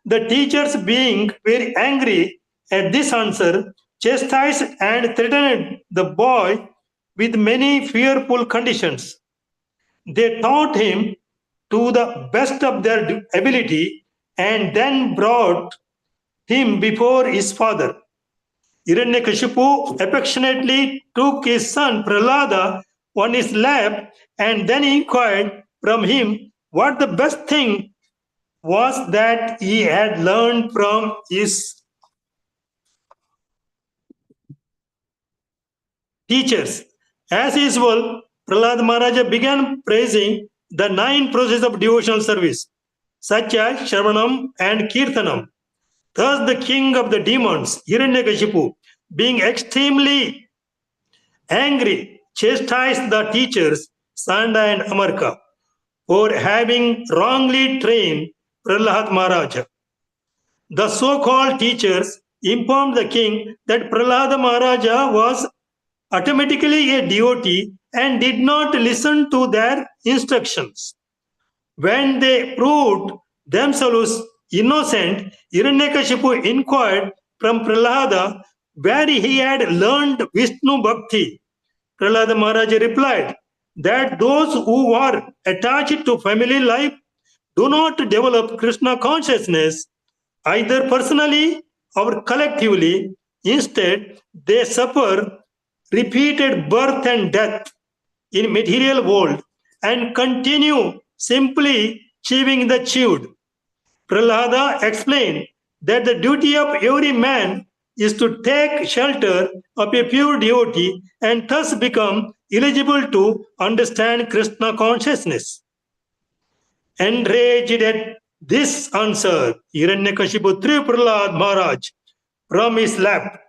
The teachers, being very angry at this answer, chastised and threatened the boy with many fearful conditions. They taught him to the best of their ability and then brought him before his father. Hiranyakashipu affectionately took his son Prahlada on his lap and then inquired from him what the best thing was that he had learned from his teachers. As usual, Prahlad Maharaja began praising the 9 processes of devotional service, such as Shravanam and Kirtanam. Thus, the king of the demons, Hiranyakashipu, being extremely angry, chastised the teachers, Sanda and Amarka, for having wrongly trained Prahlad Maharaja. The so-called teachers informed the king that Prahlada Maharaja was automatically a devotee and did not listen to their instructions. When they proved themselves innocent, Hiranyakashipu inquired from Prahlada where he had learned Vishnu Bhakti. Prahlada Maharaja replied that those who are attached to family life do not develop Krishna consciousness either personally or collectively. Instead, they suffer repeated birth and death in material world and continue simply chewing the chewed. Prahlada explained that the duty of every man is to take shelter of a pure devotee and thus become eligible to understand Krishna consciousness. Enraged at this answer, Hiranyakashipu threw Prahlad Maharaj from his lap.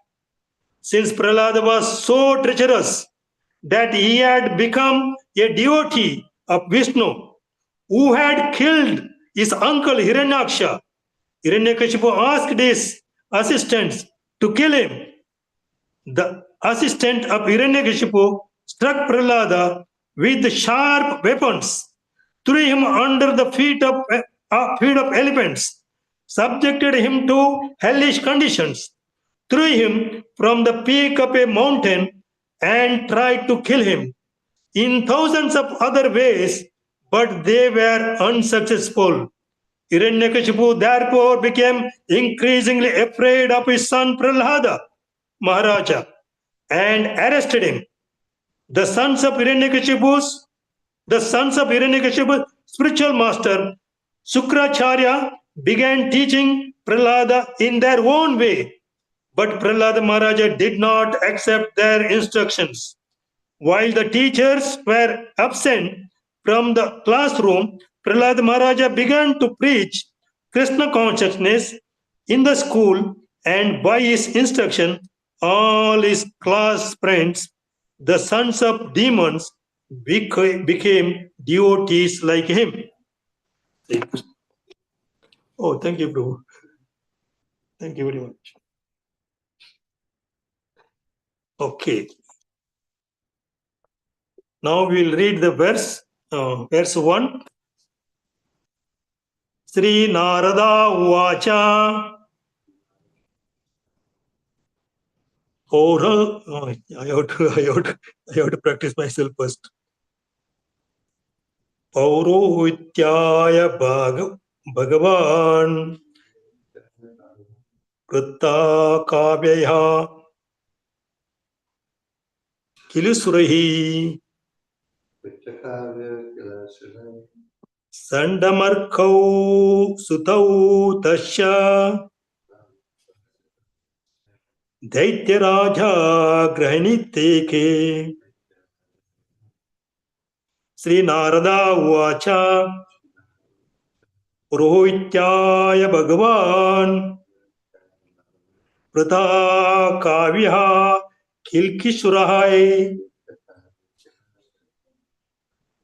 Since Prahlad was so treacherous that he had become a devotee of Vishnu, who had killed his uncle Hiranyaksha, Hiranyakashipu asked his assistants to kill him. The assistant of Hiranyakashipu struck Prahlada with sharp weapons, threw him under the feet of elephants, subjected him to hellish conditions, threw him from the peak of a mountain, and tried to kill him in thousands of other ways, but they were unsuccessful. Hiranyakashipu therefore became increasingly afraid of his son Prahlada Maharaja and arrested him. The sons of Hiranyakashipu's the sons of Hiranyakashipu's spiritual master Sukracharya began teaching Prahlada in their own way, but Prahlada Maharaja did not accept their instructions. While the teachers were absent from the classroom, Prahlad Maharaja began to preach Krishna consciousness in the school, and by his instruction, all his class friends, the sons of demons, became devotees like him. Oh, thank you, Prabhu. Thank you very much. Okay. Now we will read the verse 1. Sri Narada Uvacha. I have to practice myself first. Paurohityaya Bhagavan Kritta Kavyaya Kilusurahi Sandamarkau Sutau Tasya Daityaraja Grahaniteke. Sri Narada Uvacha Purohityaya Bhagavan Prata Kavya Kilkishurahai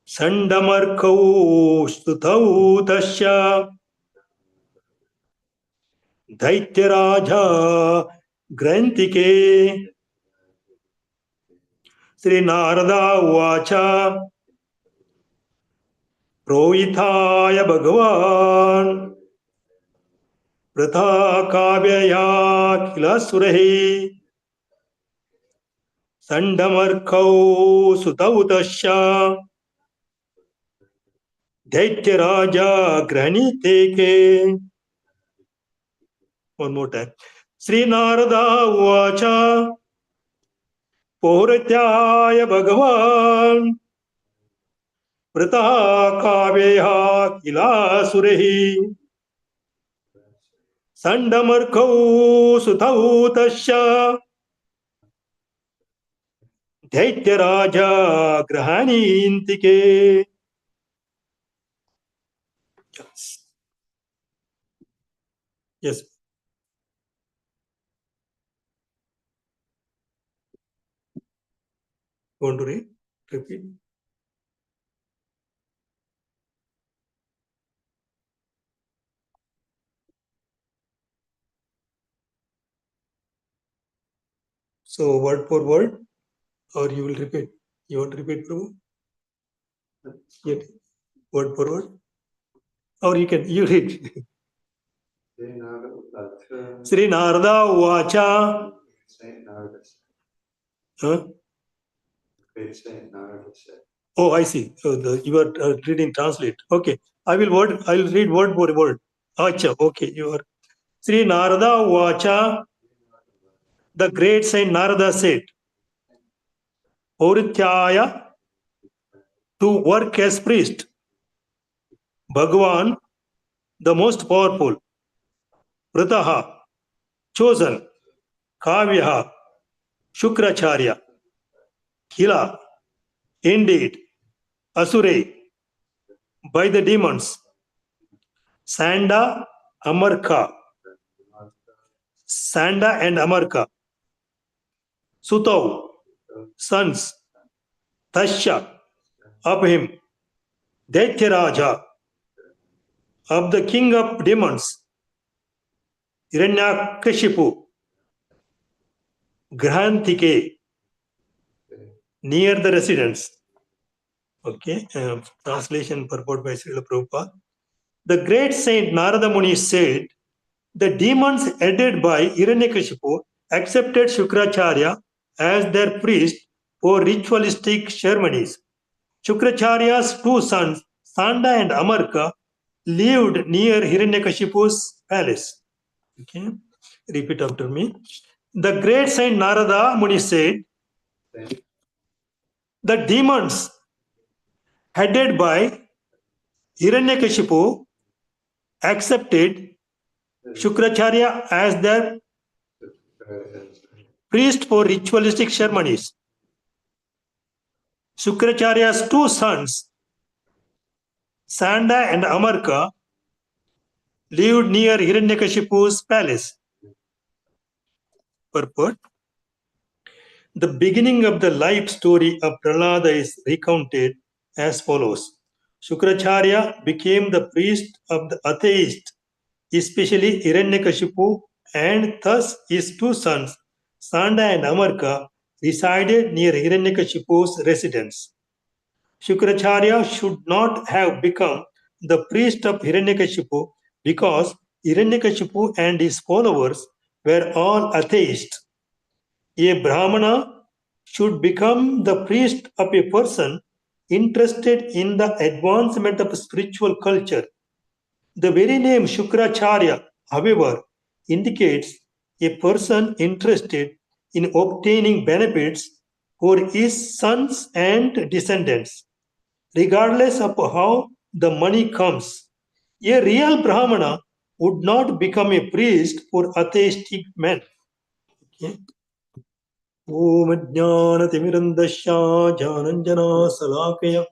Sandamarkau Stutau Tasya Daityaraja Grantike. Sri Narada Uvacha Prohitaya Bhagavan वृथा काव्यया किल सुरहि संडमर्कौ सुतौ तस्य दैत्यराजा गृह्णीते के. One more time. श्रीनारदा उवाच पौरत्याय भगवान् वृतः काव्यः किलासुरैः संडमर्कौ सुतौ तस्य दैत्यराजा गृह्णीन्तिके. Yes. Want to read? Repeat. So word for word, or you will repeat? You want to repeat, Prabhu? Yeah. Word for word, or you read. Sri Narada Uvacha. Huh? Oh, I see. You are reading translate. Okay. I will read word for word. Acha. Okay. You are. Sri Narada Uvacha. The great saint Narada said, Purityaya, to work as priest. Bhagavan, the most powerful. Vrataha, chosen. Kavyaha, Shukracharya. Khila, indeed. Asure, by the demons. Sanda, Amarka. Sanda and Amarka. Sutau, sons. Tasya, of him. Daityaraja, of the king of demons. Hiranyakashipu, Grahantike, near the residence. Okay, translation purport by Srila Prabhupada. The great saint Narada Muni said, the demons headed by Hiranyakashipu accepted Shukracharya as their priest for ritualistic ceremonies. Shukracharya's two sons, Sanda and Amarka, lived near Hiranyakashipu's palace. Okay, repeat after me. The great saint Narada Muni said, the demons headed by Hiranyakashipu accepted Shukracharya as their priest for ritualistic ceremonies. Shukracharya's two sons, Sanda and Amarka, lived near Hiranyakashipu's palace. Purport. The beginning of the life story of Prahlada is recounted as follows. Shukracharya became the priest of the atheist, especially Hiranyakashipu, and thus his two sons, Sanda and Amarka, resided near Hiranyakashipu's residence. Shukracharya should not have become the priest of Hiranyakashipu because Hiranyakashipu and his followers were all atheists. A Brahmana should become the priest of a person interested in the advancement of spiritual culture. The very name Shukracharya, however, indicates a person interested in obtaining benefits for his sons and descendants, regardless of how the money comes. A real Brahmana would not become a priest for atheistic men. Okay. ॐ ज्ञानतिमिरन्दश्या ज्ञानञ्जनाशलाकया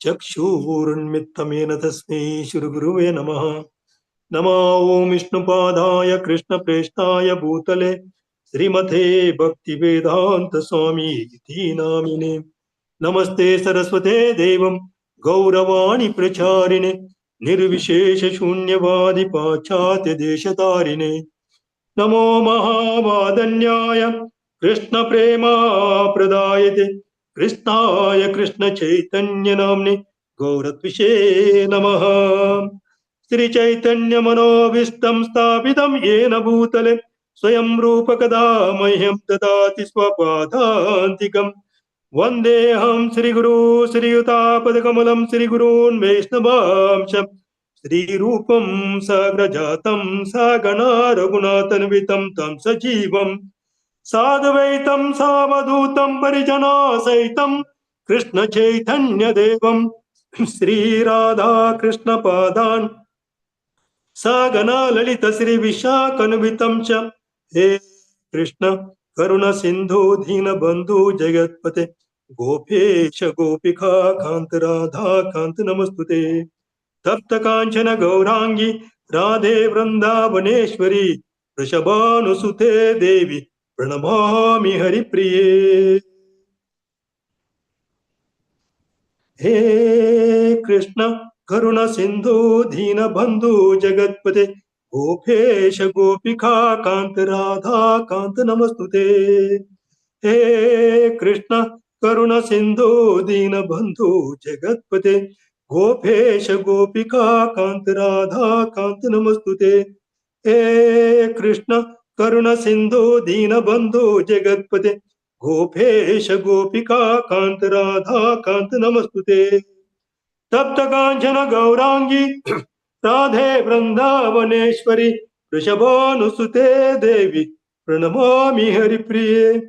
चक्षुरुन्मिलितं तस्मै श्रीगुरुवे नमः. नमो ॐ विष्णुपादाय कृष्णप्रेष्ठाय भूतले श्रीमते भक्तिवेदान्तस्वामी इति नामिने. नमस्ते सरस्वते देवं गौरवाणी प्रचारिणे निर्विशेषशून्यवादि पाश्चात्यदेशतारिणे. नमो महावादन्याय कृष्ण प्रेमा प्रदायते कृष्णाय कृष्ण चैतन्य नाम्ने गौरत्विषे नमः. Sri Chaitanya Manobishtam Sthapitam Yena Bhutale Swayam Rupa Kada Mahyam Dadati Swapadhantikam Vandeham Sri Guru Sri Yuta Padakamalam Sri Gurun Vaishnavamsha Sri Rupam Sagrajatam Sagana Raghunathan Tam Sajivam Sadvaitam Savadutam Parijana Saitam Krishna Chaitanya Devam Sri Radha Krishna Padan Sagana Lalita Sri Vishakanuvitam Cha He Krishna Karuna Sindhu Dina Bandhu Jagatpate Gopesha Gopika Kant Radha Kant Namastute Tapta Kanchana Gaurangi Radhe Vrindavaneshwari Vrishabhanusute Devi Pranamami Hari Priye He Krishna Karuna Sindhu Dina Bandhu Jagatpate Gopesha Gopika Kant Radha Kant Namastute He Krishna Karuna Sindhu Dina Bandhu Jagatpate Gopesha Gopika Kant Radha Kant Namastute He Krishna Karuna Sindhu Dina Bandhu Jagatpate Gopesha Gopika Kant Radha Kant Namastute Tapta Kanchana Gaurangi Radhe Vrindavaneshwari Vrishabhanusute Devi Pranamami Hari Priye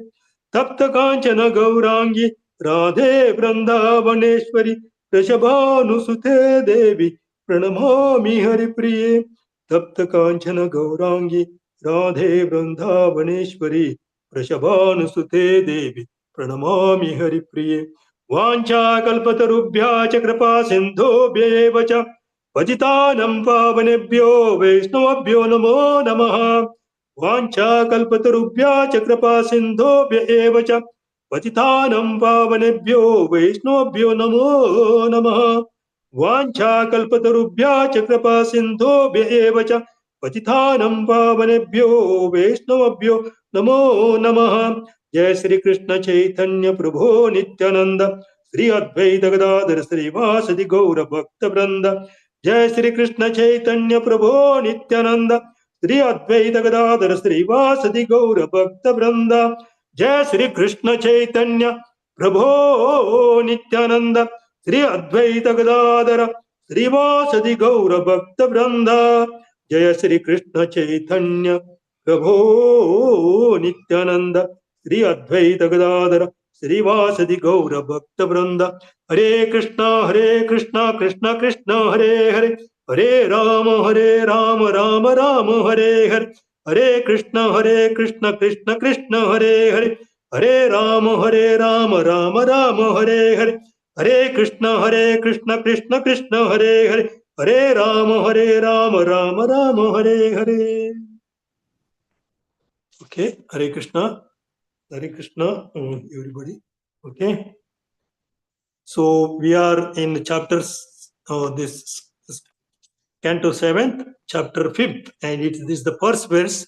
Tapta Kanchana Gaurangi Radhe Vrindavaneshwari Vrishabhanusute Devi Pranamami Hari Priye Tapta Kanchana Gaurangi Radhe Vrindavaneshwari Vrishabhanusute Devi Pranamami Hari Priye Vancha kalpatarubhya cha kripa sindhobhya cha Pajitanam pavanebhyo Vaishnavabhyo namo namaha Vancha kalpatarubhya cha kripa sindhobhya cha Pajitanam pavanebhyo Vaishnavabhyo namo namaha Vancha kalpatarubhya cha kripa sindhobhya cha Pajitanam pavanebhyo Vaishnavabhyo namo namaha Jai Sri Krishna Chaitanya Prabhu Nityananda Sri Advaita Gadadhar Sri Vasadi Gaura Bhakta Vranda Jai Sri Krishna Chaitanya Prabhu Nityananda Sri Advaita Gadadhar Sri Vasadi Gaura Bhakta Vranda Jai Sri Krishna Chaitanya Prabhu Nityananda Sri Advaita Gadadhar Sri Vasadi Gaura Bhakta Vranda Jai Sri Krishna Chaitanya Prabhu Nityananda Sri Advaita Gadadhara Sri Vasadi Gaura Bhakta Vranda Hare Krishna Krishna Krishna Hare Hare Hare Rama Rama Rama Hare Hare Hare Krishna Krishna Krishna Hare Hare Hare Rama Rama Rama Hare Hare Hare Krishna Krishna Krishna Hare Hare Hare Rama Rama Hare Hare Okay, Hare Krishna. Hare Krishna, everybody. Okay. So we are in chapters, this Canto 7th, chapter 5th, and this is the first verse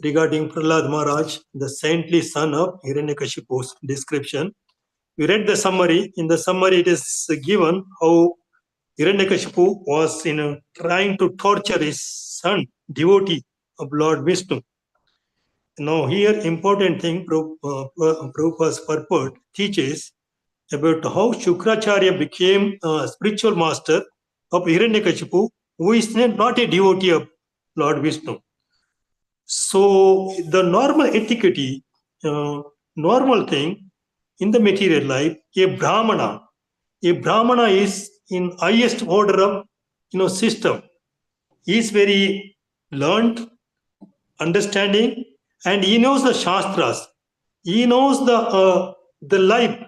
regarding Prahlad Maharaj, the saintly son of Hiranyakashipu's description. We read the summary. In the summary, it is given how Hiranyakashipu was trying to torture his son, devotee of Lord Vishnu. Now here important thing Prabhupada's purport teaches about how Shukracharya became a spiritual master of Hiranyakashipu, who is not a devotee of Lord Vishnu. So the normal etiquette, normal thing in the material life, a Brahmana is in highest order of system. He is very learned, understanding, and he knows the Shastras. He knows the life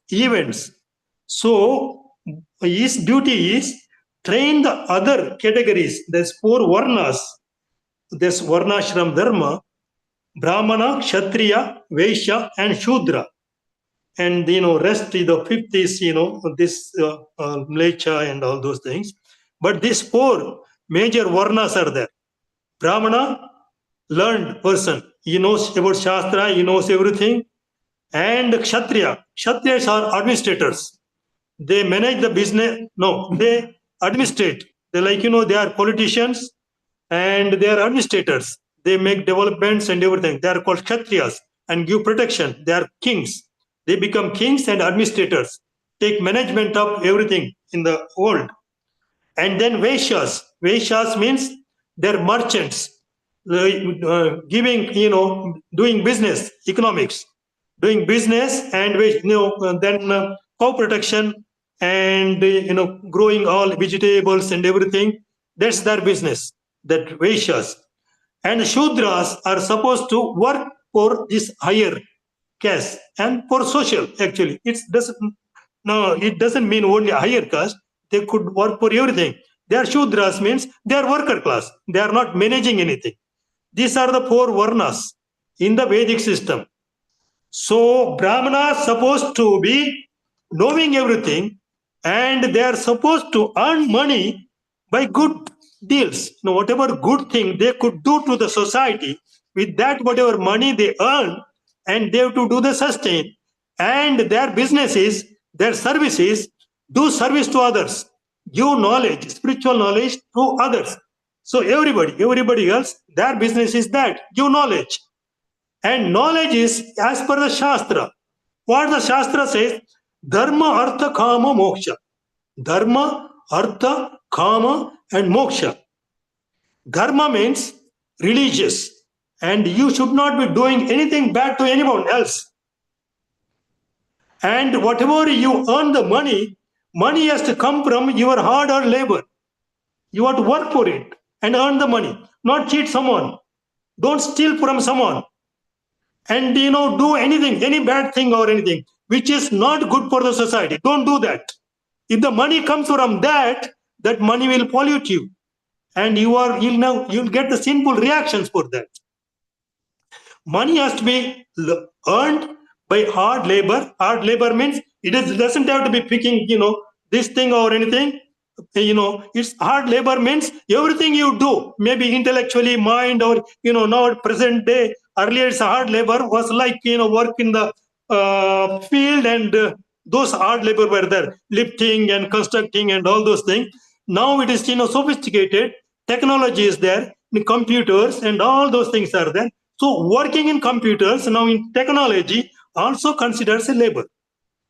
events. So his duty is train the other categories. There's 4 varnas. There's varnashram dharma, Brahmana, Kshatriya, Vaishya, and Shudra. And rest the 5th is this Mlecha and all those things. But these 4 major varnas are there. Brahmana, learned person. He knows about Shastra, he knows everything. And Kshatriya. Kshatriyas are administrators. They manage the business. No, they administrate. They they are politicians and they are administrators. They make developments and everything. They are called Kshatriyas and give protection. They are kings. They become kings and administrators, take management of everything in the world. And then Vaishyas. Vaishyas means they're merchants, giving, doing business, economics, doing business, and then cow protection and growing all vegetables and everything. That's their business. That Vaishyas. And Shudras are supposed to work for this higher caste and for social. Actually, it doesn't mean only higher caste. They could work for everything. They are Shudras means they are worker class. They are not managing anything. These are the four varnas in the Vedic system. So Brahmana is supposed to be knowing everything, and they are supposed to earn money by good deals. Whatever good thing they could do to the society, with that whatever money they earn, and they have to do the sustain, and their businesses, their services, do service to others, give knowledge, spiritual knowledge to others. So everybody else, their business is that give knowledge. And knowledge is as per the Shastra. What the Shastra says, Dharma, Artha, Kama, Moksha. Dharma, Artha, Kama, and Moksha. Dharma means religious, and you should not be doing anything bad to anyone else. And whatever you earn the money has to come from your hard-earned labor. You have to work for it and earn the money, not cheat someone. Don't steal from someone. And do anything, any bad thing or anything which is not good for the society. Don't do that. If the money comes from that money will pollute you, and you'll get the sinful reactions for that. Money has to be earned by hard labor. Hard labor means doesn't have to be picking this thing or anything. It's hard labor means everything you do, maybe intellectually, mind, or now at present day. Earlier it's hard labor was like work in the field, and those hard labor were there, lifting and constructing and all those things. Now it is sophisticated, technology is there, in computers and all those things are there. So working in computers now in technology also considers a labor.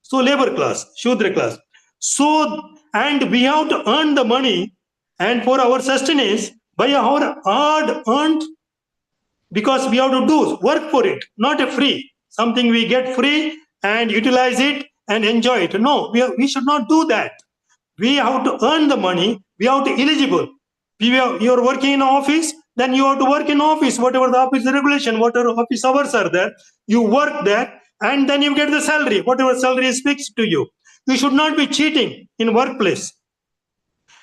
So labor class, Shudra class. So, and we have to earn the money, and for our sustenance by our hard earned, because we have to do work for it, not a free something we get free and utilize it and enjoy it. No, we should not do that. We have to earn the money. We have to eligible. You are working in office, then you have to work in office, whatever the office regulation, whatever office hours are there, you work there, and then you get the salary, whatever salary is fixed to you. You should not be cheating in workplace,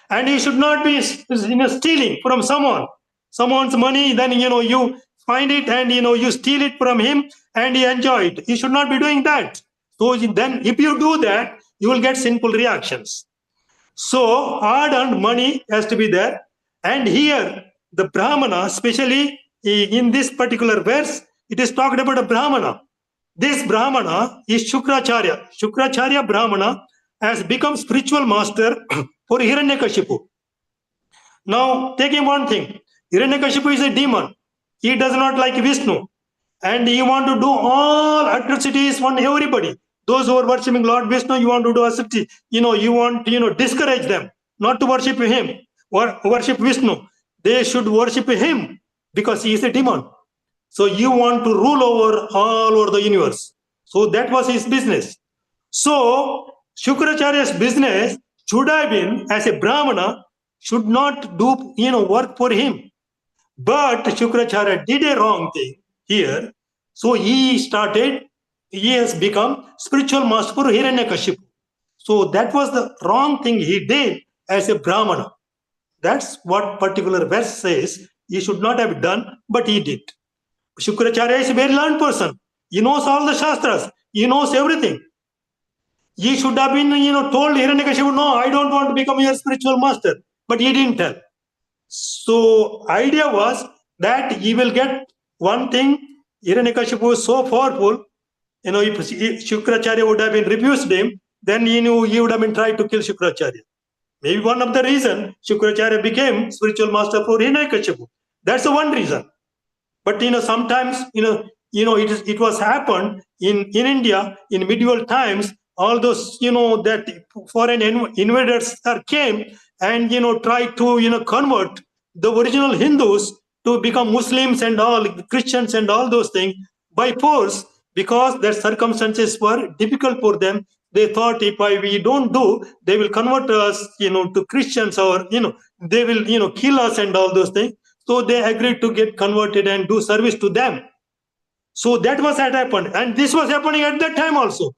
and you should not be stealing from someone's money. Then you find it and you steal it from him and you enjoy it. You should not be doing that. So then, if you do that, you will get sinful reactions. So hard-earned money has to be there. And here, the Brahmana, especially in this particular verse, it is talked about a Brahmana. This Brahmana is Shukracharya. Shukracharya Brahmana has become spiritual master for Hiranyakashipu. Now, taking one thing, Hiranyakashipu is a demon. He does not like Vishnu. And he want to do all atrocities on everybody. Those who are worshipping Lord Vishnu, you want to do atrocity. You want to discourage them not to worship him or worship Vishnu. They should worship him because he is a demon. So you want to rule over all over the universe. So that was his business. So Shukracharya's business should have been, as a Brahmana, should not do work for him. But Shukracharya did a wrong thing here. So he has become spiritual master for Hiranyakashipu. So that was the wrong thing he did as a Brahmana. That's what particular verse says. He should not have done, but he did. Shukracharya is a very learned person. He knows all the Shastras. He knows everything. He should have been, told Hiranyakashipu, no, I don't want to become your spiritual master. But he didn't tell. So idea was that he will get one thing. Hiranyakashipu was so powerful. If Shukracharya would have been refused him, then he would have been tried to kill Shukracharya. Maybe one of the reason Shukracharya became spiritual master for Hiranyakashipu. That's the one reason. But sometimes it was happened in India in medieval times. All those that foreign invaders came and tried to convert the original Hindus to become Muslims and all Christians and all those things by force, because their circumstances were difficult for them. They thought if we don't do, they will convert us to Christians, or they will kill us and all those things. So they agreed to get converted and do service to them. So that was had happened, and this was happening at that time also.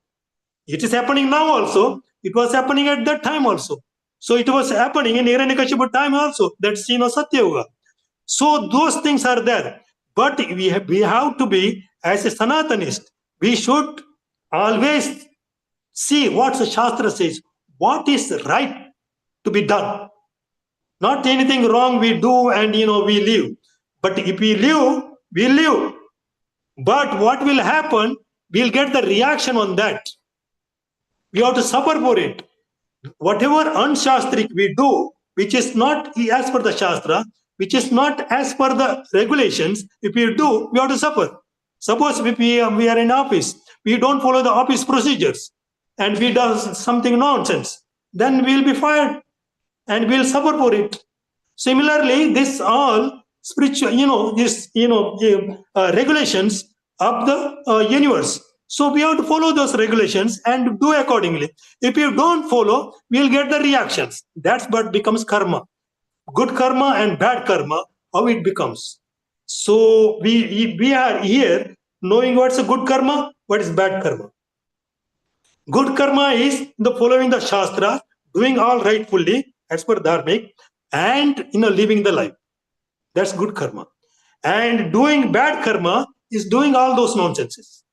It is happening now also. It was happening at that time also. So it was happening in Hiranyakashipu time also. That's Satya Yuga. So those things are there. But we have to be, as a Sanatanist, we should always see what the Shastra says, what is right to be done. Not anything wrong we do and we live. But if we live, we live. But what will happen? We'll get the reaction on that. We have to suffer for it. Whatever unshastrik we do, which is not as per the Shastra, which is not as per the regulations, if we do, we have to suffer. Suppose if we are in office, we don't follow the office procedures, and we do something nonsense, then we'll be fired and we'll suffer for it. Similarly, this all spiritual, regulations of the universe. So we have to follow those regulations and do accordingly. If you don't follow, we'll get the reactions. That's what becomes karma. Good karma and bad karma, how it becomes. So we are here knowing what's a good karma, what is bad karma. Good karma is the following the Shastra, doing all rightfully as per dharmic, and living the life. That's good karma. And doing bad karma is doing all those nonsenses.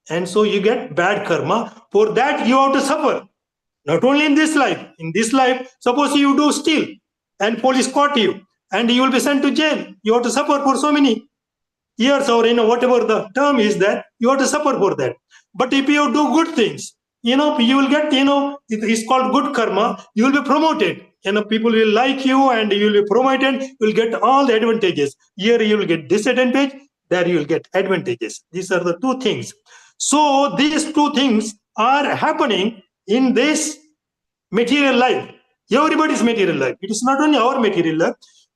And so you get bad karma. For that you have to suffer. Not only in this life. In this life, suppose you do steal and police caught you and you will be sent to jail. You have to suffer for so many years, or whatever the term is, that you have to suffer for that. But if you do good things, you will get, it's called good karma. You will be promoted. People will like you and you will be promoted. You will get all the advantages. Here you will get disadvantage. There you will get advantages. These are the two things. So these two things are happening in this material life. Everybody's material life. It is not only our material life.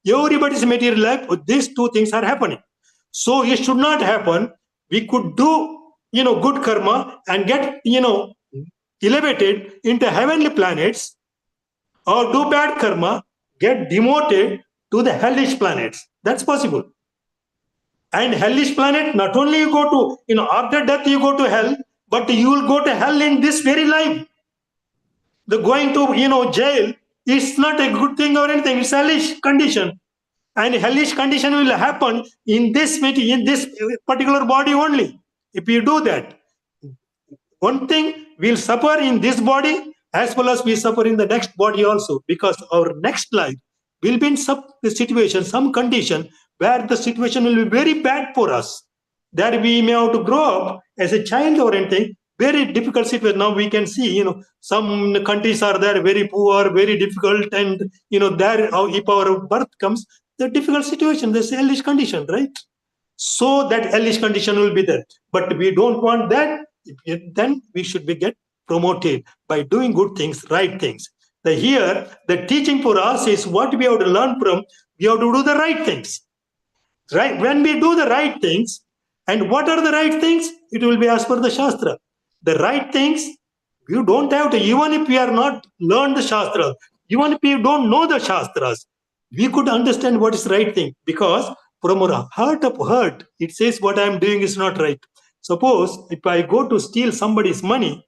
Everybody's material life. These two things are happening. So it should not happen. We could do, good karma and get, elevated into heavenly planets, or do bad karma, get demoted to the hellish planets. That's possible. And hellish planet, not only you go to, after death you go to hell, but you will go to hell in this very life. The going to, jail is not a good thing or anything. It's a hellish condition. And hellish condition will happen in this particular body only. If you do that, one thing, we'll suffer in this body as well as we suffer in the next body also, because our next life will be in some situation, some condition where the situation will be very bad for us. There we may have to grow up as a child or anything, very difficult situation. Now we can see, some countries are there very poor, very difficult, and there if our birth comes, the difficult situation, this hellish condition, right? So that hellish condition will be there. But we don't want that. Then we should get promoted by doing good things, right things. Here, the teaching for us is what we have to learn from. We have to do the right things. Right? When we do the right things, and what are the right things? It will be as per the Shastra. The right things, you don't have to, even if we are not learned the Shastra, even if you don't know the Shastras, we could understand what is right thing, because from our heart of heart, it says what I am doing is not right. Suppose if I go to steal somebody's money,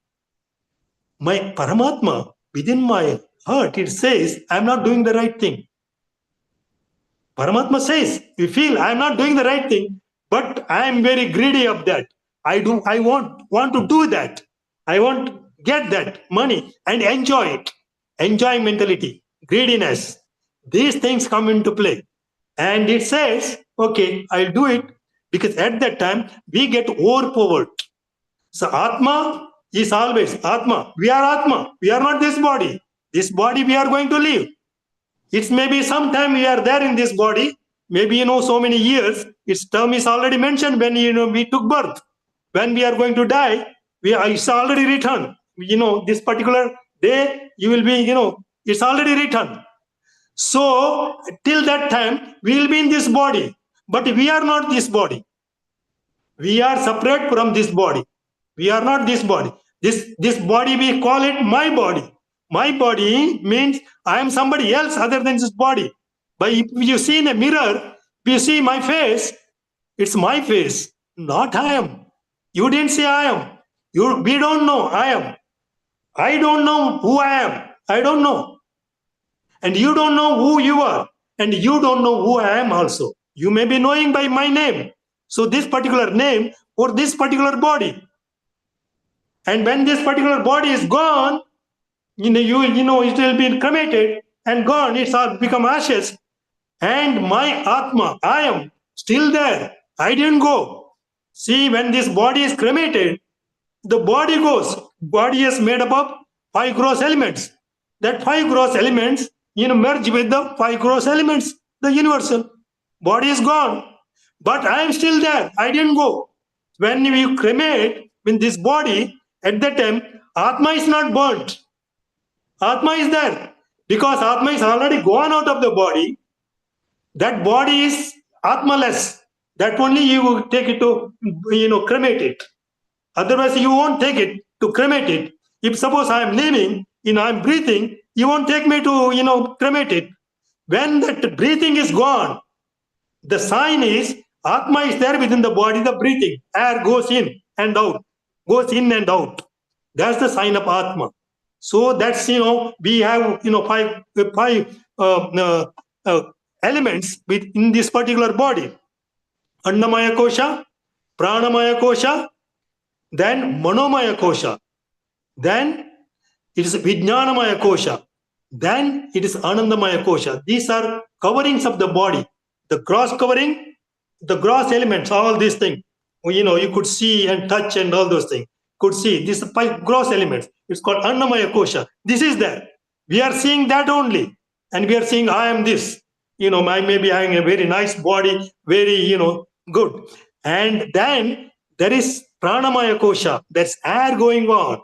my Paramatma, within my heart, it says I am not doing the right thing. Paramatma says, we feel I am not doing the right thing, but I am very greedy of that. I want to do that. I want to get that money and enjoy it. Enjoy mentality, greediness. These things come into play. And it says, okay, I'll do it, because at that time we get overpowered. So Atma is always Atma. We are Atma. We are not this body. This body we are going to leave. It's maybe sometime we are there in this body, maybe so many years. Its term is already mentioned when we took birth. When we are going to die, it's already written. This particular day you will be, it's already written. So till that time we will be in this body, but we are not this body. We are separate from this body. We are not this body. This body, we call it my body. My body means I am somebody else other than this body. But if you see in a mirror, if you see my face, it's my face, not I am. You didn't say I am. We don't know I am. I don't know who I am. I don't know. And you don't know who you are. And you don't know who I am also. You may be knowing by my name. So this particular name or this particular body. And when this particular body is gone, it will be cremated and gone. It's all become ashes. And my Atma, I am still there. I didn't go. See, when this body is cremated, the body goes. Body is made up of 5 gross elements. That 5 gross elements, merge with the 5 gross elements, the universal. Body is gone. But I am still there. I didn't go. When you cremate in this body, at that time, Atma is not burnt. Atma is there. Because Atma is already gone out of the body. That body is Atmaless. That only you take it to, cremate it. Otherwise, you won't take it to cremate it. If suppose I am living, I am breathing, you won't take me to, cremate it. When that breathing is gone, the sign is Atma is there within the body, the breathing. Air goes in and out, goes in and out. That's the sign of Atma. So that's, we have, 5 elements in this particular body. Annamaya Kosha, Pranamaya Kosha, then Manomaya Kosha, then it is Vijnanamaya Kosha, then it is Anandamaya Kosha. These are coverings of the body. The gross covering, the gross elements, all these things. You could see and touch and all those things. Could see these 5 gross elements. It's called Annamaya Kosha. This is there. We are seeing that only. And we are seeing I am this. I may be having a very nice body, very, good. And then there is Pranamaya Kosha. That's air going on.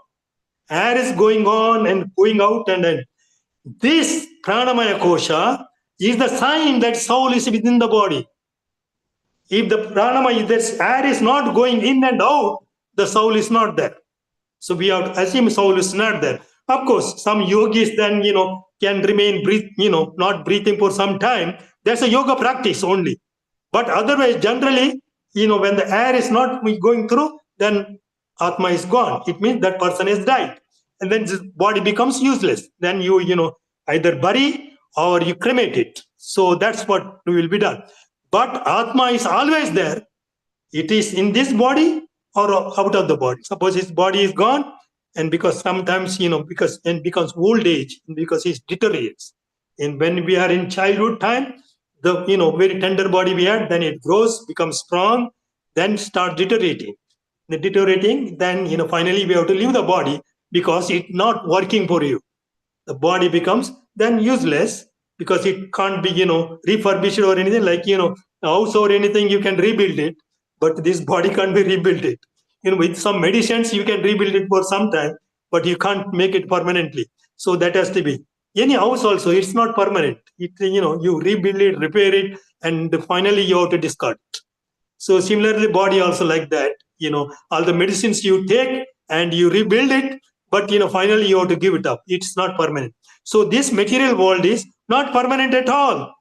Air is going on and going out. And then this Pranamaya Kosha is the sign that soul is within the body. If the pranamaya, this air is not going in and out, the soul is not there. So we have to assume soul is not there. Of course, some yogis then, can remain not breathing for some time. That's a yoga practice only. But otherwise, generally, when the air is not going through, then Atma is gone. It means that person has died. And then this body becomes useless. Then you either bury or you cremate it. So that's what will be done. But Atma is always there. It is in this body or out of the body. Suppose his body is gone, and because sometimes, because it becomes old age, because it deteriorates. And when we are in childhood time, the very tender body we had, then it grows, becomes strong, then start deteriorating. The deteriorating, then finally we have to leave the body because it's not working for you. The body becomes then useless because it can't be refurbished or anything like a house or anything. You can rebuild it, but this body can't be rebuilt. It with some medicines you can rebuild it for some time, but you can't make it permanently. So that has to be any house also. It's not permanent. It you rebuild it, repair it, and finally you have to discard it. So similarly, body also like that. All the medicines you take and you rebuild it, but finally you have to give it up. It's not permanent. So this material world is not permanent at all.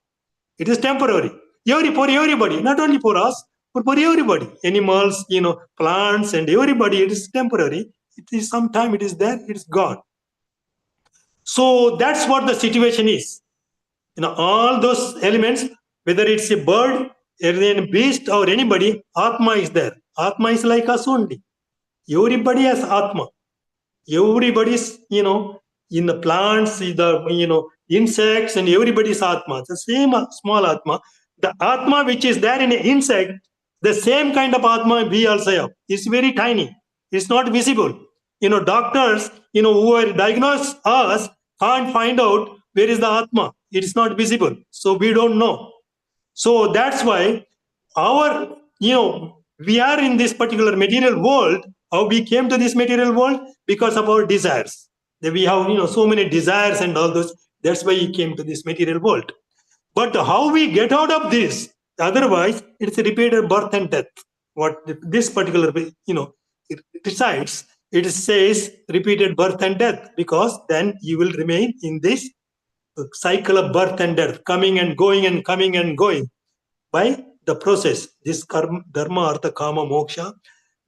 It is temporary. For everybody, not only for us, but for everybody. Animals, plants, and everybody. It is temporary. It is sometime it is there. It is gone. So that's what the situation is. All those elements, whether it's a bird, a beast, or anybody, Atma is there. Atma is like us only. Everybody has Atma. Everybody's, in the plants, the, insects, and everybody's Atma. The same small Atma. The Atma which is there in an insect, the same kind of Atma we also have. It's very tiny. It's not visible. Doctors, who are diagnosed us, can't find out where is the Atma. It is not visible. So we don't know. So that's why our, we are in this particular material world. How we came to this material world? Because of our desires. That we have, so many desires and all those. That's why we came to this material world. But how we get out of this? Otherwise, it's a repeated birth and death. What this particular, it recites, it says repeated birth and death, because then you will remain in this cycle of birth and death, coming and going and coming and going by the process. This karma, dharma, artha, kama, moksha,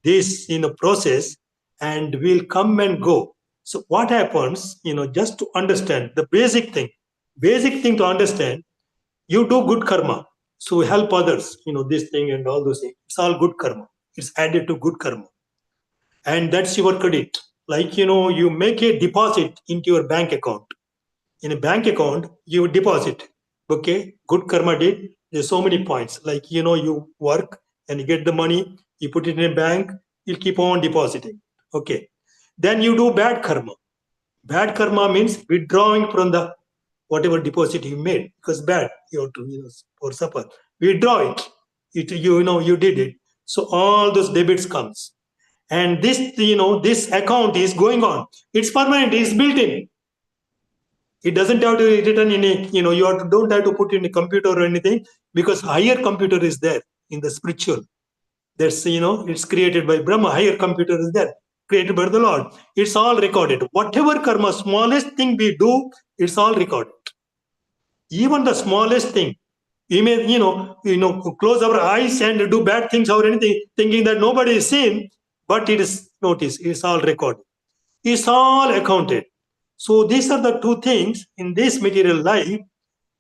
this process, and will come and go. So what happens? Just to understand the basic thing to understand. You do good karma, so help others, this thing and all those things. It's all good karma. It's added to good karma. And that's your credit. Like, you make a deposit into your bank account. In a bank account, you deposit. Okay, good karma did. There's so many points. Like, you work and you get the money, you put it in a bank, you'll keep on depositing. Okay. Then you do bad karma. Bad karma means withdrawing from the whatever deposit you made, because bad, you have to, for supper, withdraw it. You did it. So all those debits comes. And this account is going on. It's permanent, it's built in. It doesn't have to be written in a, don't have to put in a computer or anything, because higher computer is there in the spiritual. That's, it's created by Brahma. Higher computer is there, created by the Lord. It's all recorded. Whatever karma, smallest thing we do, it's all recorded. Even the smallest thing. We may, close our eyes and do bad things or anything, thinking that nobody is seen, but it is noticed. It's all recorded. It's all accounted. So these are the two things in this material life.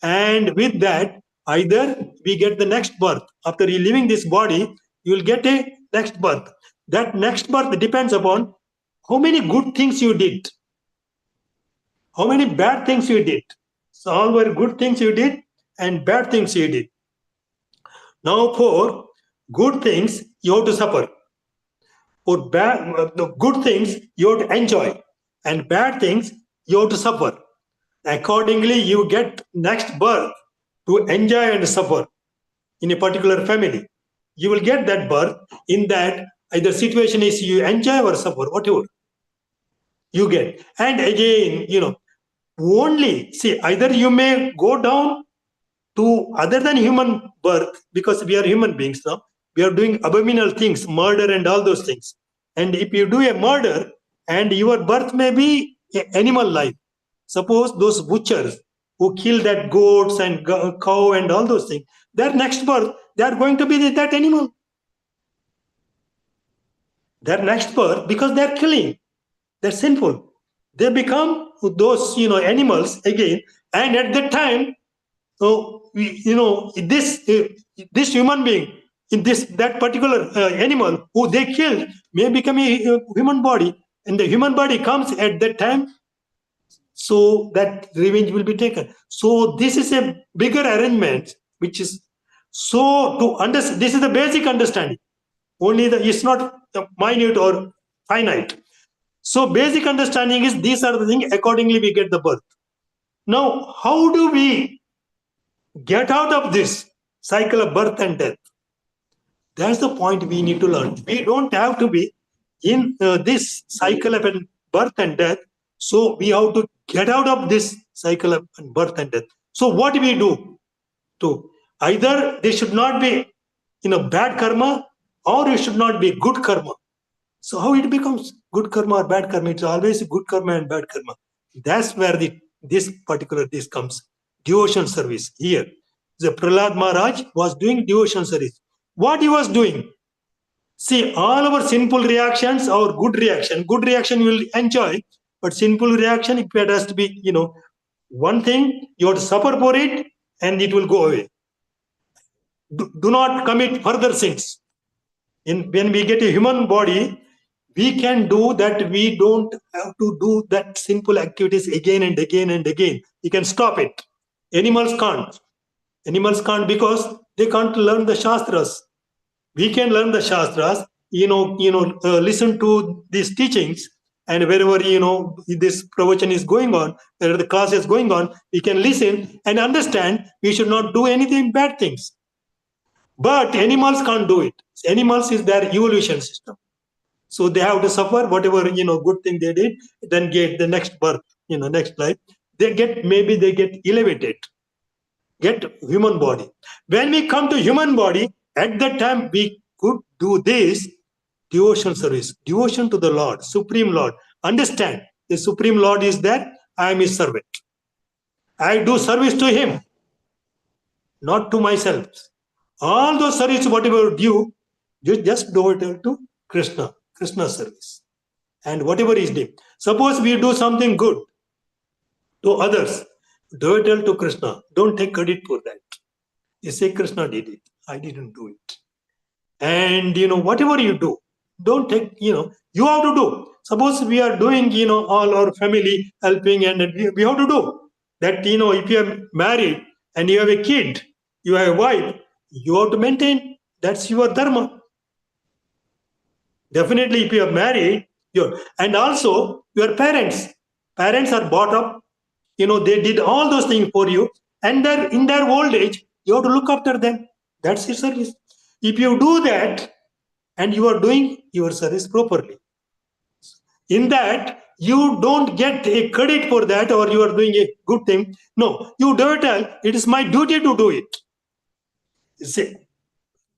And with that, either we get the next birth. After you leaving this body, you will get a next birth. That next birth depends upon how many good things you did, how many bad things you did. So all were good things you did and bad things you did. Now for good things, you have to suffer. For the good things, you have to enjoy. And bad things, you have to suffer. Accordingly, you get next birth to enjoy and suffer in a particular family. You will get that birth in that either situation is you enjoy or suffer, whatever you get. And again, only see, either you may go down to other than human birth, because we are human beings now. We are doing abominable things, murder and all those things. And if you do a murder and your birth may be animal life, suppose those butchers who kill that goats and cow and all those things, their next birth, they are going to be that animal. Their next birth, because they are killing, they're sinful. They become those, animals again. And at that time, so this human being in that particular animal who they killed may become a human body, and the human body comes at that time. So that revenge will be taken. So this is a bigger arrangement, which is so to understand. This is the basic understanding. Only it's not minute or finite. So basic understanding is these are the things. Accordingly, we get the birth. Now, how do we get out of this cycle of birth and death? That's the point we need to learn. We don't have to be in this cycle of birth and death. So we have to get out of this cycle of birth and death. So what do we do? Either they should not be bad karma, or it should not be good karma. So how it becomes good karma or bad karma? It's always good karma and bad karma. That's where this comes. Devotion service here. The Prahlad Maharaj was doing devotion service. What he was doing? See, all our sinful reactions or good reaction you will enjoy, but sinful reaction, if it has to be, one thing, you have to suffer for it and it will go away. Do not commit further sins. When we get a human body, we can do that. We don't have to do that sinful activities again and again and again. We can stop it. Animals can't. Animals can't because they can't learn the Shastras. We can learn the Shastras, listen to these teachings and wherever this pravachan is going on, wherever the class is going on, we can listen and understand. We should not do anything bad things. But animals can't do it. Animals is their evolution system. So they have to suffer whatever good thing they did, then get the next birth, next life. Maybe they get elevated, get human body. When we come to human body, at that time we could do this devotion service, devotion to the Lord, Supreme Lord. Understand, the Supreme Lord is that I am His servant. I do service to Him, not to myself. All those service, whatever due, you just do it to Krishna service. And whatever is due. Suppose we do something good to others, do it all to Krishna. Don't take credit for that. You say Krishna did it. I didn't do it. And whatever you do, don't take, you have to do. Suppose we are doing, all our family helping, and we have to do that. If you are married and you have a kid, you have a wife, you have to maintain. That's your dharma. Definitely, if you are married, and also your parents are brought up, they did all those things for you, and in their old age, you have to look after them. That's your service. If you do that, and you are doing your service properly, in that you don't get a credit for that, or you are doing a good thing. No, you do it. It is my duty to do it. See,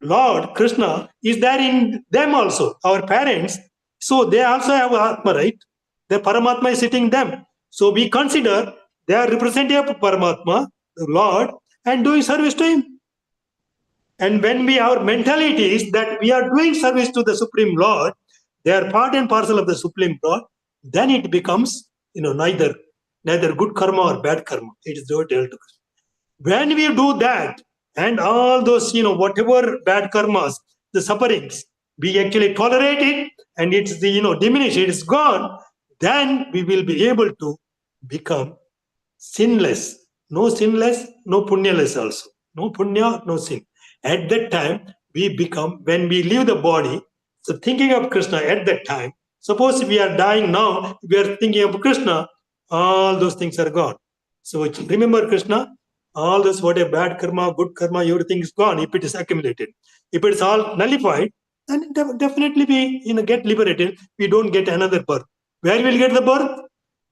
Lord Krishna is there in them also, our parents. So they also have Atma, right? The Paramatma is sitting in them. So we consider they are representative of Paramatma, the Lord, and doing service to Him. And when our mentality is that we are doing service to the Supreme Lord, they are part and parcel of the Supreme Lord, then it becomes, neither good karma or bad karma. It is devoted to Krishna. When we do that, and all those, whatever bad karmas, the sufferings, we actually tolerate it, and it's diminished, it is gone, then we will be able to become sinless. No sinless, no punyaless also. No punya, no sin. At that time, we become, when we leave the body, so thinking of Krishna at that time, suppose we are dying now, we are thinking of Krishna, all those things are gone. So remember Krishna, all this, what a bad karma, good karma, everything is gone if it is accumulated. If it is all nullified, then definitely we get liberated. We don't get another birth. Where will get the birth?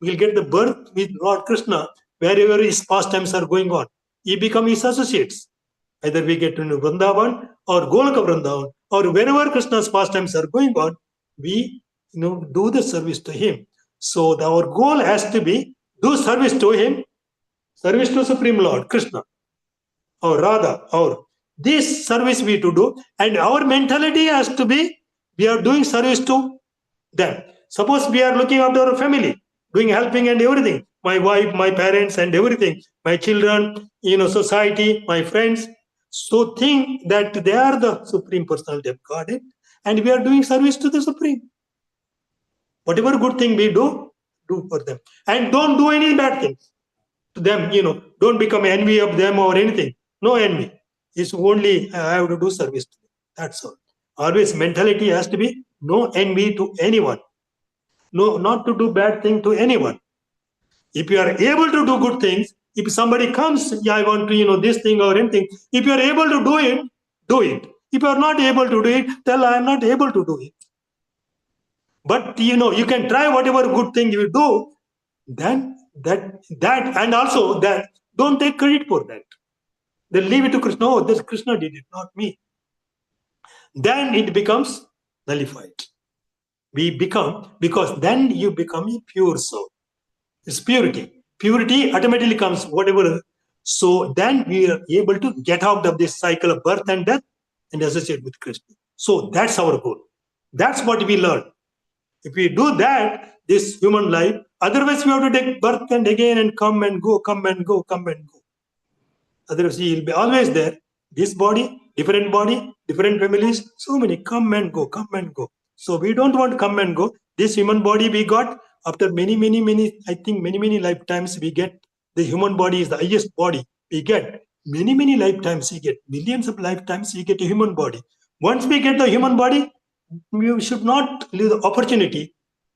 We'll get the birth with Lord Krishna, wherever his pastimes are going on. He become his associates. Either we get to Vrindavan or Golaka Vrindavan, or wherever Krishna's pastimes are going on, we do the service to him. So our goal has to be do service to him, service to Supreme Lord Krishna or Radha, or this service we to do, and our mentality has to be we are doing service to them. Suppose we are looking after our family, doing helping and everything, my wife, my parents and everything, my children, society, my friends. So think that they are the Supreme Personality of Godhead, and we are doing service to the Supreme. Whatever good thing we do for them, and don't do any bad things to them. Don't become envy of them or anything. No envy. It's only I have to do service to them. That's all. Always mentality has to be no envy to anyone. No, not to do bad thing to anyone. If you are able to do good things, if somebody comes, I want to, this thing or anything, if you are able to do it, do it. If you are not able to do it, tell I am not able to do it. But, you can try whatever good thing you do, then that and also that, don't take credit for that. Then leave it to Krishna. Oh, this Krishna did it, not me. Then it becomes nullified. Because then you become a pure soul. It's purity. Purity automatically comes, whatever. So then we are able to get out of this cycle of birth and death and associate with Krishna. So that's our goal. That's what we learn. If we do that, this human life, otherwise we have to take birth and again and come and go, come and go, come and go. Otherwise he will be always there. This body, different families, so many come and go, come and go. So we don't want to come and go. This human body we got after many, I think many lifetimes we get. The human body is the highest body we get. Many lifetimes we get. Millions of lifetimes we get a human body. Once we get the human body, we should not leave the opportunity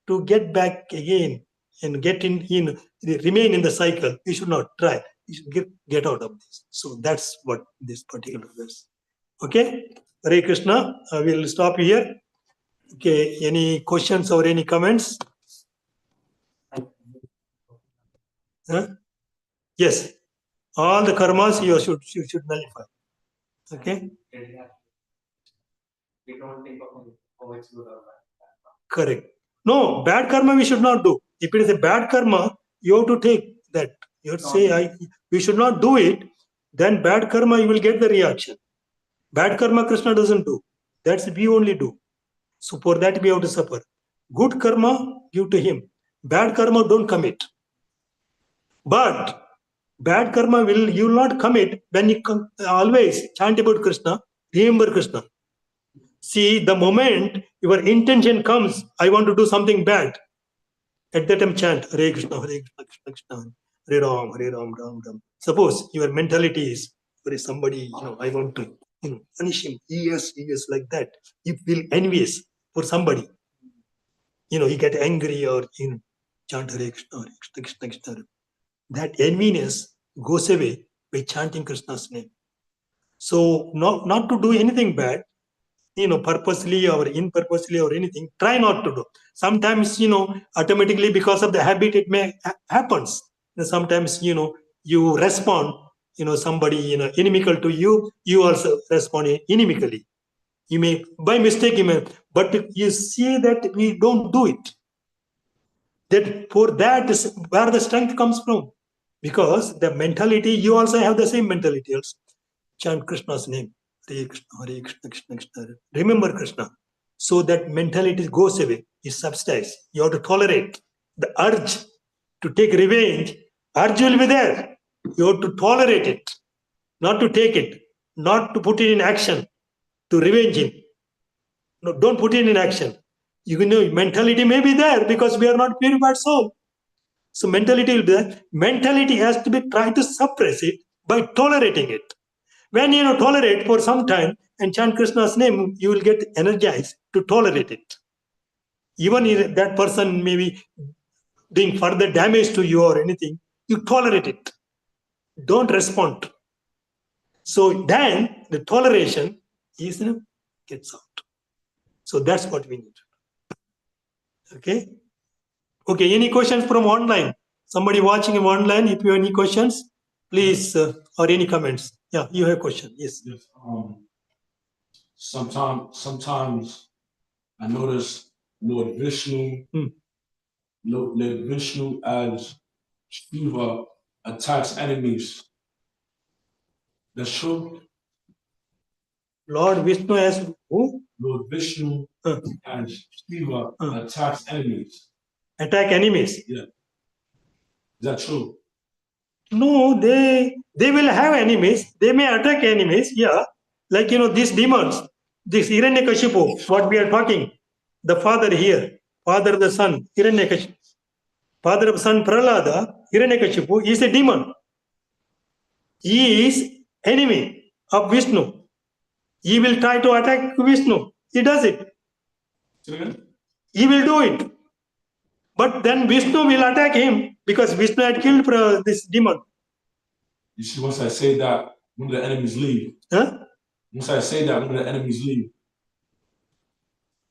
to get back again and remain in the cycle. We should not try. We should get out of this. So that's what this particular verse. Okay, Hare Krishna. I will stop here. Okay, any questions or any comments? Huh? Yes, all the karmas you should nullify. Okay. We don't think of how it's good or bad. Correct. No, bad karma we should not do. If it is a bad karma, you have to take that. You have to say, we should not do it. Then bad karma, you will get the reaction. Bad karma, Krishna doesn't do. That's we only do. So for that we have to suffer. Good karma, give to him. Bad karma, don't commit. But bad karma you will not commit when you always chant about Krishna, remember Krishna. See, the moment your intention comes, I want to do something bad, at that time chant Hare Krishna, Hare Krishna, Krishna Krishna, Hare Ram, Ram Ram. Suppose your mentality is, there is somebody, I want to punish him. He is like that. You feel envious for somebody. You get angry or chant Hare Krishna, Hare Krishna, Krishna Krishna. That enviness goes away by chanting Krishna's name. So not to do anything bad, purposely or impurposely or anything, try not to do. Sometimes, automatically because of the habit, it may happens. Sometimes, you respond, somebody, inimical to you, you also respond inimically. You may, by mistake, but you see that we don't do it. That for that is where the strength comes from. Because the mentality, you also have the same mentality also. Chant Krishna's name. Hare Krishna, Hare Krishna, Krishna Krishna. Remember Krishna. So that mentality goes away. It subsides. You have to tolerate the urge to take revenge. Urge will be there. You have to tolerate it, not to take it, not to put it in action, to revenge him. No, don't put it in action. Mentality may be there because we are not purified soul. So mentality will be there. Mentality has to be tried to suppress it by tolerating it. When you tolerate for some time and chant Krishna's name, you will get energized to tolerate it. Even if that person may be doing further damage to you or anything, you tolerate it. Don't respond. So then the toleration is gets out. So that's what we need. Okay. Okay. Any questions from online? Somebody watching online, if you have any questions, please, or any comments. Yeah, you have a question. Yes. Sometimes I notice Lord Vishnu, Lord Vishnu as Shiva attacks enemies. That's true. Lord Vishnu as who? Lord Vishnu as Shiva attacks enemies. Attack enemies. Yeah. Is that true? No, they will have enemies. They may attack enemies. Yeah, like these demons, this Hiranyakashipu. What we are talking, the father here, father the son, Hiranyakashipu, father of son Prahlada, Hiranyakashipu is a demon. He is enemy of Vishnu. He will try to attack Vishnu. He does it. He will do it. But then Vishnu will attack him because Vishnu had killed this demon. You see, once I say that, when the enemies leave. Huh? Once I say that, when the enemies leave.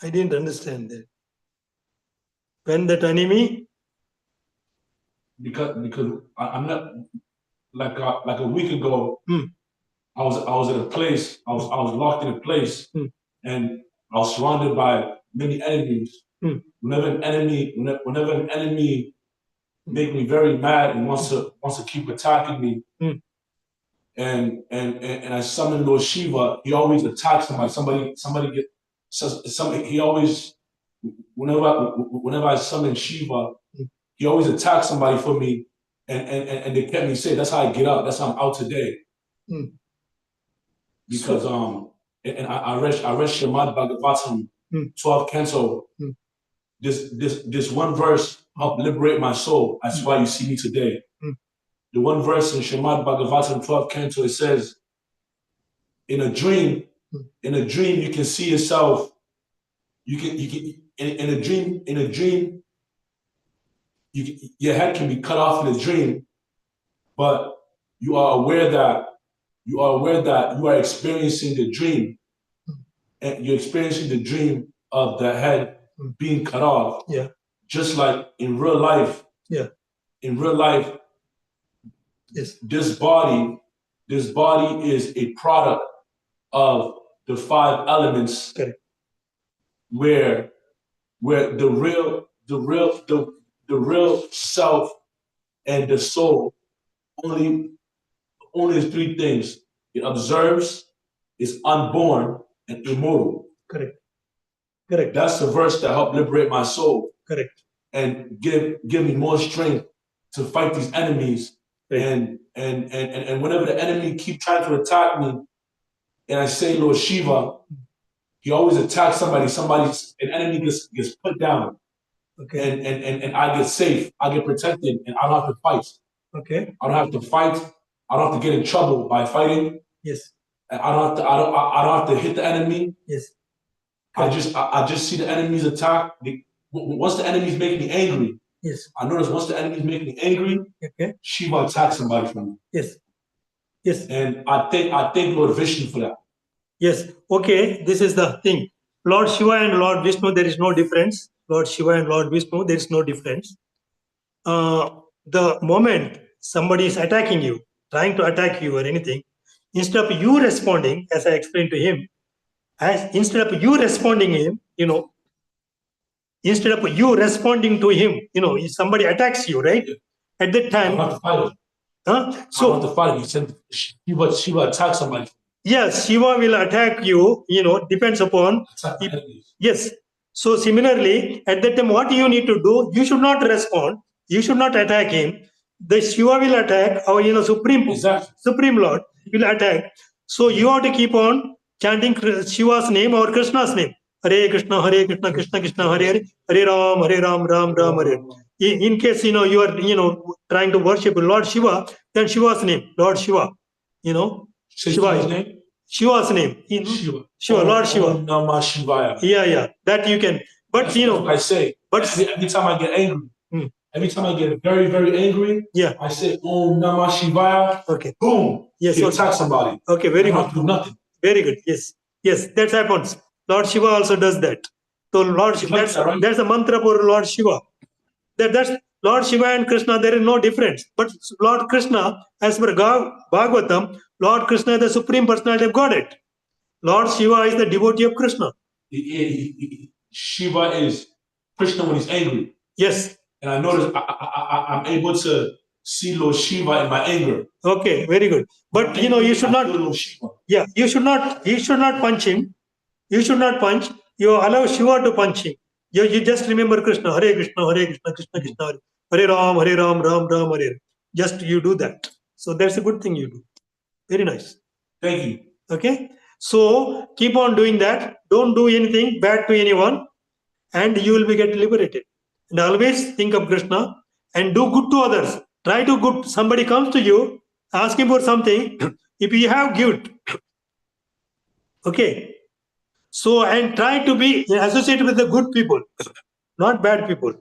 I didn't understand that. When that enemy? Because I'm not like a week ago. I was at a place. I was locked in a place, and I was surrounded by many enemies. Whenever an enemy make me very mad and wants to keep attacking me, and I summon Lord Shiva, he always attacks somebody. He always, whenever I summon Shiva, he always attacks somebody for me, and they kept me safe. That's how I get up. That's how I'm out today. Because and I read Srimad Bhagavatam 12 canto. This one verse helped liberate my soul. That's why you see me today. The one verse in Srimad Bhagavatam 12 canto, it says, in a dream you can see yourself. You can in a dream your head can be cut off in a dream, but you are aware that you are experiencing the dream, and you're experiencing the dream of the head being cut off. Yeah. Just like in real life. Yeah. In real life, yes. This body is a product of the 5 elements. Correct. Where the real self and the soul only is 3 things. It observes, is unborn, and immortal. Correct. Correct. That's the verse that helped liberate my soul. Correct. And give me more strength to fight these enemies. Right. And whenever the enemy keep trying to attack me, and I say Lord Shiva, he always attacks somebody. An enemy gets put down. Okay. And I get safe. I get protected, and I don't have to fight. Okay. I don't have to fight. I don't have to get in trouble by fighting. Yes. And I don't have to hit the enemy. Yes. Okay. I just see the enemy's attack. Once the enemy's making me angry. Yes. I notice once the enemy's making me angry. Okay. Shiva attacks somebody from me. Yes. Yes. And I thank Lord Vishnu for that. Yes. Okay. This is the thing. Lord Shiva and Lord Vishnu, there is no difference. Lord Shiva and Lord Vishnu, there is no difference. The moment somebody is attacking you, trying to attack you or anything, instead of you responding, as I explained to him, instead of you responding him, instead of you responding to him, if somebody attacks you, right? Yeah. At that time, I'm not to fight him. Huh? So I'm not to fight him. He said Shiva attack somebody. Yes, Shiva will attack you, depends upon. Yes. So similarly, at that time, what you need to do, you should not respond. You should not attack him. The Shiva will attack, our Supreme Lord will attack. So you have to keep on chanting Shiva's name or Krishna's name. Hare Krishna, Krishna Krishna, Hare Hare, Ram, Ram, Hare. In case, you are, trying to worship Lord Shiva, then Shiva's name, Lord Shiva, Shiva's name? Shiva's name. Shiva, Lord Shiva. Namah Shivaya. Yeah. That you can. But, that's what I say. But every time I get angry, every time I get very, very angry, I say, Om Namah Shivaya. Okay. Boom. Yes. You attack somebody. Okay, very good. Do nothing. Very good. Yes, that happens. Lord Shiva also does that. So Lord Shiva, that's a mantra for Lord Shiva. That's Lord Shiva and Krishna, there is no difference. But Lord Krishna, as per Bhagavatam, Lord Krishna is the Supreme Personality of Godhead. Lord Shiva is the devotee of Krishna. Shiva is Krishna when he's angry. Yes. And I notice I'm able to see Lord Shiva in my anger. Okay, very good. But you should not. Yeah, you should not punch him. You should not punch. You allow Shiva to punch him. You just remember Krishna, Hare Krishna, Krishna Krishna, Hare Ram, Ram, Hare. Just you do that. So that's a good thing you do. Very nice. Thank you. Okay. So keep on doing that. Don't do anything bad to anyone, and you will be get liberated. And always think of Krishna and do good to others. Try to good. Somebody comes to you, asking for something. If you have, give it. Okay. So, and try to be associated with the good people, not bad people,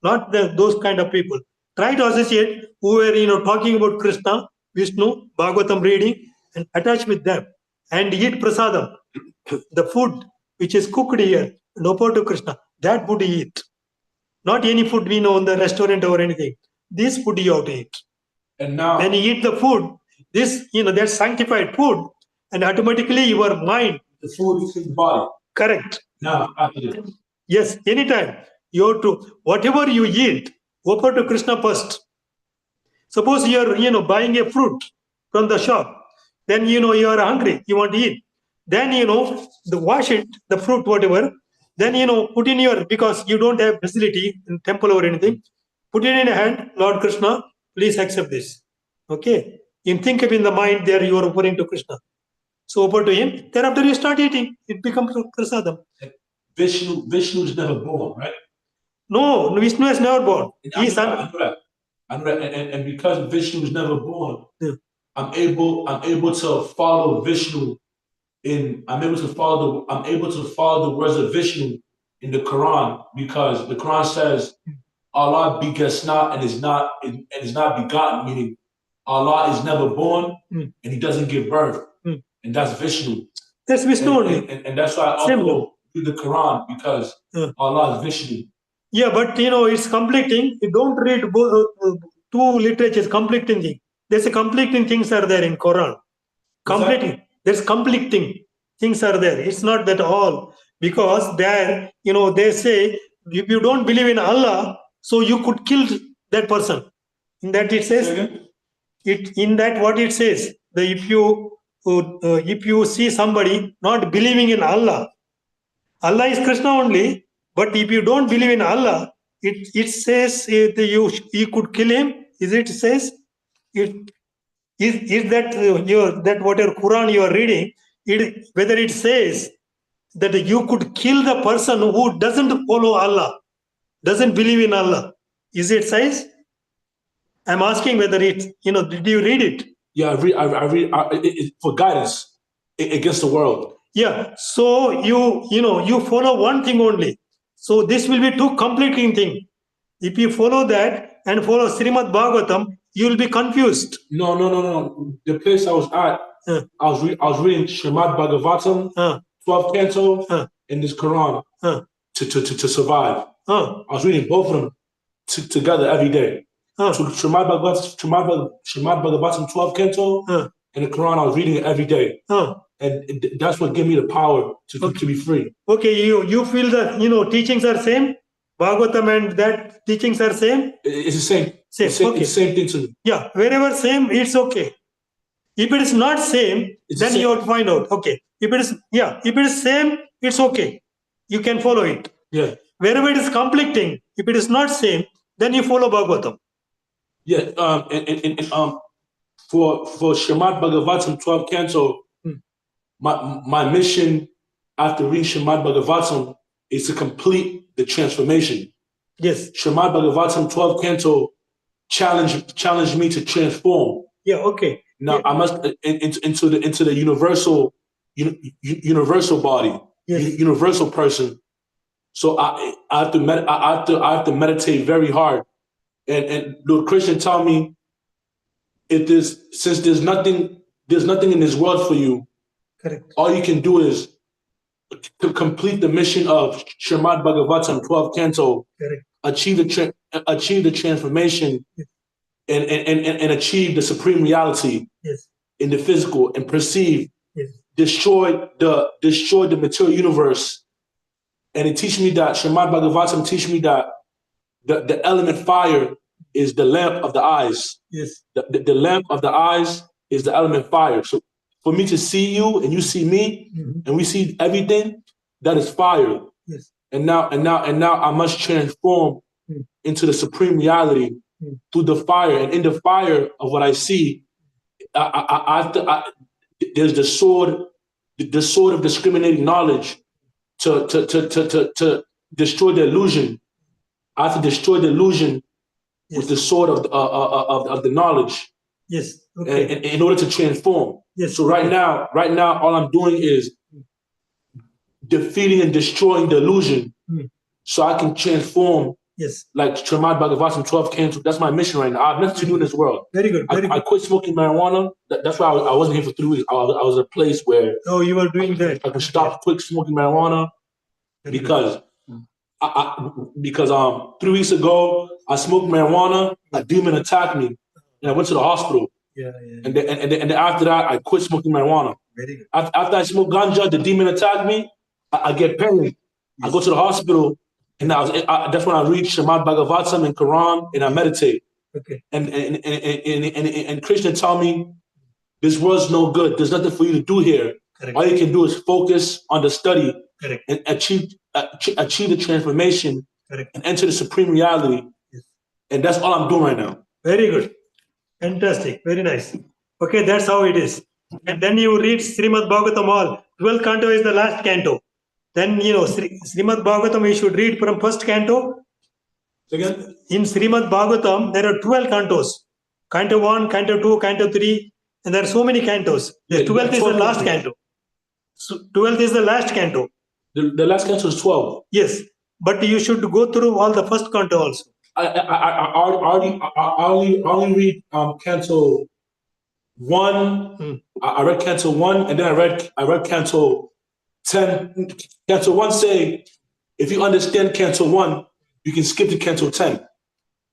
not those kind of people. Try to associate who are, talking about Krishna, Vishnu, Bhagavatam reading, and attach with them. And eat prasadam, the food which is cooked here, and offered to Krishna, that food you eat. Not any food we know in the restaurant or anything. This food you have to eat. And now, when you eat the food, this, that's sanctified food, and automatically your mind, the food is in the body. Correct. Now, yes, anytime. You have to, whatever you eat, offer to Krishna first. Suppose you're, buying a fruit from the shop. Then, you are hungry. You want to eat. Then, wash it, the fruit, whatever. Then, put in your, because you don't have facility in temple or anything. Put it in a hand, Lord Krishna, please accept this. Okay. You think of in the mind there you are offering to Krishna. So offer to him. Thereafter you start eating. It becomes prasadam. Vishnu is never born, right? No, Vishnu is never born. I know that. And because Vishnu is never born, I'm able to follow Vishnu I'm able to follow the words of Vishnu in the Quran, because the Quran says Allah begets not and is not begotten, meaning Allah is never born and He doesn't give birth, and that's Vishnu. That's Vishnu only. And that's why I also read the Quran, because Allah is Vishnu. Yeah, but it's conflicting. You don't read two literatures, conflicting thing. There's a conflicting things are there in Quran. Conflicting. There's conflicting things are there. It's not that all, because there, they say if you don't believe in Allah, so you could kill that person. In that it says, in that what it says, that if you see somebody not believing in Allah, Allah is Krishna only. But if you don't believe in Allah, it says you could kill him. Is it says it is that that whatever Quran you are reading, whether it says that you could kill the person who doesn't follow Allah, doesn't believe in Allah? Is it says? I'm asking whether it did you read it? Yeah, I read it for guidance against the world. Yeah, so you follow one thing only. So this will be two conflicting thing. If you follow that and follow Srimad Bhagavatam, you will be confused. No. The place I was at, I was reading Srimad Bhagavatam, 12th canto, in this Quran to survive. I was reading both of them together every day. So Srimad Bhagavatam 12th canto and the Quran, I was reading it every day. And that's what gave me the power to be free. Okay, you feel that teachings are same? Bhagavatam and that teachings are same? It's the same. Okay. It's the same thing to me. Yeah, wherever same, it's okay. If it is not same, then you have to find out. Okay. If it is same, it's okay. You can follow it. Yeah. Wherever it is conflicting, if it is not same, then you follow Bhagavatam. Yeah. For Srimad Bhagavatam 12th canto, my mission after reading Srimad Bhagavatam is to complete the transformation. Yes. Srimad Bhagavatam 12th canto challenged me to transform. Yeah. Okay. Now I must into the universal body, universal person. So I have to meditate very hard. And the Christian tell me, since there's nothing in this world for you, correct, all you can do is to complete the mission of Srimad Bhagavatam 12th canto, correct, achieve the transformation, and achieve the supreme reality in the physical, and perceive, destroy the material universe. And it teach me that Srimad Bhagavatam teach me that the element fire is the lamp of the eyes. Yes. The lamp of the eyes is the element fire. So for me to see you and you see me, and we see everything, that is fire. Yes. And now I must transform into the supreme reality through the fire. And in the fire of what I see, there's the sword of discriminating knowledge to destroy the illusion. I have to destroy the illusion with the sword of the knowledge. Yes. Okay. In order to transform. Yes. So right now, all I'm doing is defeating and destroying the illusion, so I can transform. Yes. Like Srimad Bhagavatam 12 canto. That's my mission right now. I have nothing to do in this world. Very good. I quit smoking marijuana. That's why I wasn't here for 3 weeks. I was at a place where you were doing that. I could stop quit smoking marijuana because 3 weeks ago I smoked marijuana. A demon attacked me, and I went to the hospital. Yeah. And then after that, I quit smoking marijuana. Very good. After I smoked ganja, the demon attacked me. I get pain. Yes. I go to the hospital, and that's when I read Srimad Bhagavatam and Quran, and I meditate. Okay. And Krishna tell me, this world's no good. There's nothing for you to do here. Correct. All you can do is focus on the study. Correct. And achieve the transformation. Correct. And enter the supreme reality. Yes. And that's all I'm doing right now. Very good. Fantastic. Very nice. Okay, that's how it is. And then you read Srimad Bhagavatam all. 12th canto is the last canto. Then, Srimad Bhagavatam you should read from first canto. Again? In Srimad Bhagavatam, there are 12 cantos. Canto 1, canto 2, canto 3. And there are so many cantos. The 12th is the last canto. So 12th is the last canto. The last canto is 12. Yes. But you should go through all the first canto also. I only read Canto 1. I read Canto 1, and then I read Canto 10. Canto 1 say, if you understand Canto 1, you can skip to Canto 10.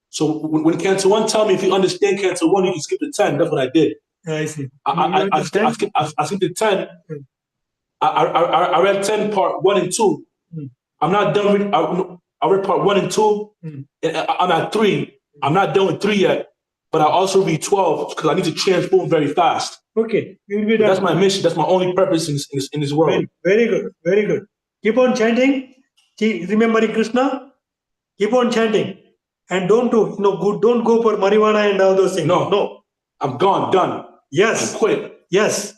So when Canto 1 tell me if you understand Canto 1, you can skip to 10, that's what I did. I see. I skipped to 10. I read 10 part 1 and 2. I'm not done with I read part 1 and 2. And I'm at 3. I'm not done with 3 yet. But I also read 12 because I need to transform very fast. Okay, you will be done. That's my mission. That's my only purpose in this world. Very good. Very good. Keep on chanting. Remembering Krishna. Keep on chanting. And don't don't go for marijuana and all those things. No. I'm gone, done. Yes. I quit. Yes.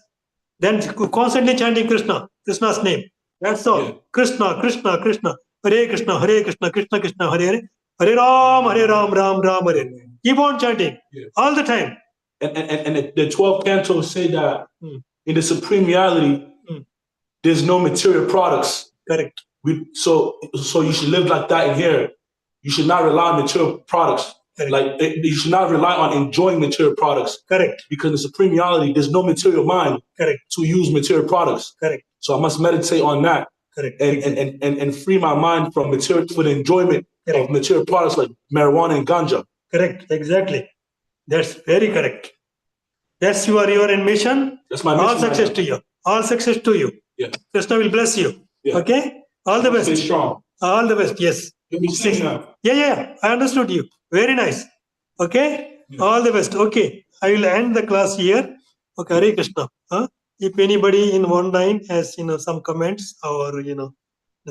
Then constantly chanting Krishna, Krishna's name. That's all. Yeah. Krishna, Krishna, Krishna. Hare Krishna, Hare Krishna, Krishna Krishna, Hare Hare. Hare Ram, Ram Ram, Hare. Keep on chanting all the time. And the 12 cantos say that in the supreme reality, there's no material products. Correct. So you should live like that in here. You should not rely on material products. Correct. Like you should not rely on enjoying material products. Correct. Because in the supreme reality, there's no material mind. Correct. To use material products. Correct. So I must meditate on that. Correct. And free my mind from material for the enjoyment of material products like marijuana and ganja. Correct. Exactly. That's very correct. That's your mission. That's my mission. All success to you. All success to you. Yeah. Krishna will bless you. Yeah. Okay? All the best. Stay strong. All the best. Yes. Yeah. I understood you. Very nice. Okay? Yeah. All the best. Okay. I will end the class here. Okay. Hare Krishna. If anybody in online has some comments or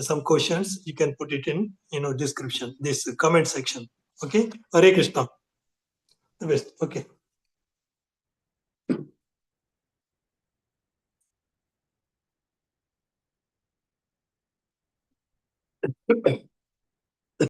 some questions, you can put it in description, this comment section. Okay. Hare Krishna. The best. Okay.